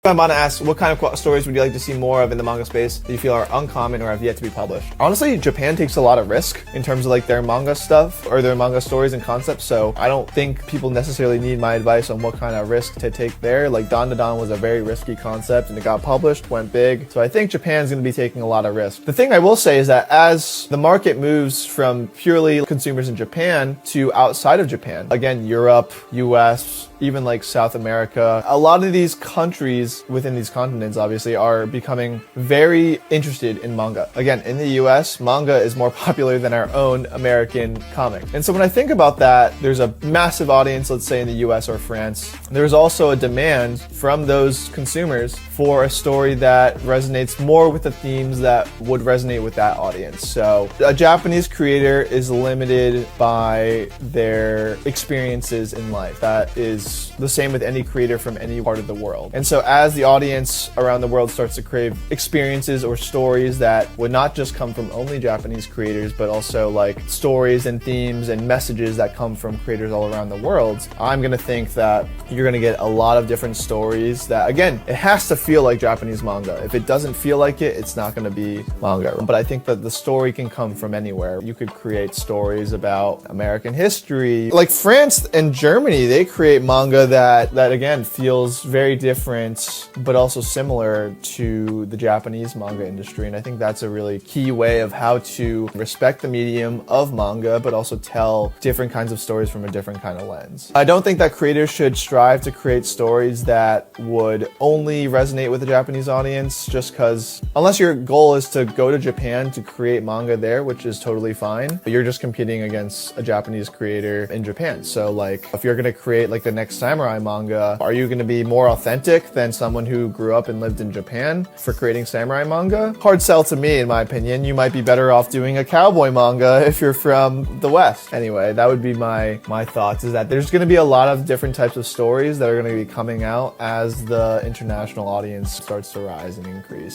I'm about to ask, what kind of stories would you like to see more of in the manga space that you feel are uncommon or have yet to be published? Honestly, Japan takes a lot of risk in terms of like their manga stuff or their manga stories and concepts, so I don't think people necessarily need my advice on what kind of risk to take there. Like Dan to Dan was a very risky concept and it got published, went big, so I think Japan's going to be taking a lot of risk. The thing I will say is that as the market moves from purely consumers in Japan to outside of Japan, again, Europe, US, even like South America, a lot of these countries within these continents obviously are becoming very interested in manga. Again, in the US, manga is more popular than our own American comic. And so when I think about that, there's a massive audience, let's say in the US or France. There's also a demand from those consumers for a story that resonates more with the themes that would resonate with that audience. So a Japanese creator is limited by their experiences in life. That is the same with any creator from any part of the world. And so as the audience around the world starts to crave experiences or stories that would not just come from only Japanese creators, but also like stories and themes and messages that come from creators all around the world, I'm gonna think that you're gonna get a lot of different stories that, again, it has to feel like Japanese manga. If it doesn't feel like it, it's not gonna be manga. But I think that the story can come from anywhere. You could create stories about American history. Like France and Germany, they create manga that again feels very different but also similar to the Japanese manga industry, and I think that's a really key way of how to respect the medium of manga but also tell different kinds of stories from a different kind of lens. I don't think that creators should strive to create stories that would only resonate with the Japanese audience, just because unless your goal is to go to Japan to create manga there, which is totally fine, you're just competing against a Japanese creator in Japan. So like if you're gonna create like the next samurai manga, are you going to be more authentic than someone who grew up and lived in Japan for creating samurai manga? Hard sell to me, in my opinion. You might be better off doing a cowboy manga if you're from the West. Anyway, that would be my thoughts, is that there's going to be a lot of different types of stories that are going to be coming out as the international audience starts to rise and increase.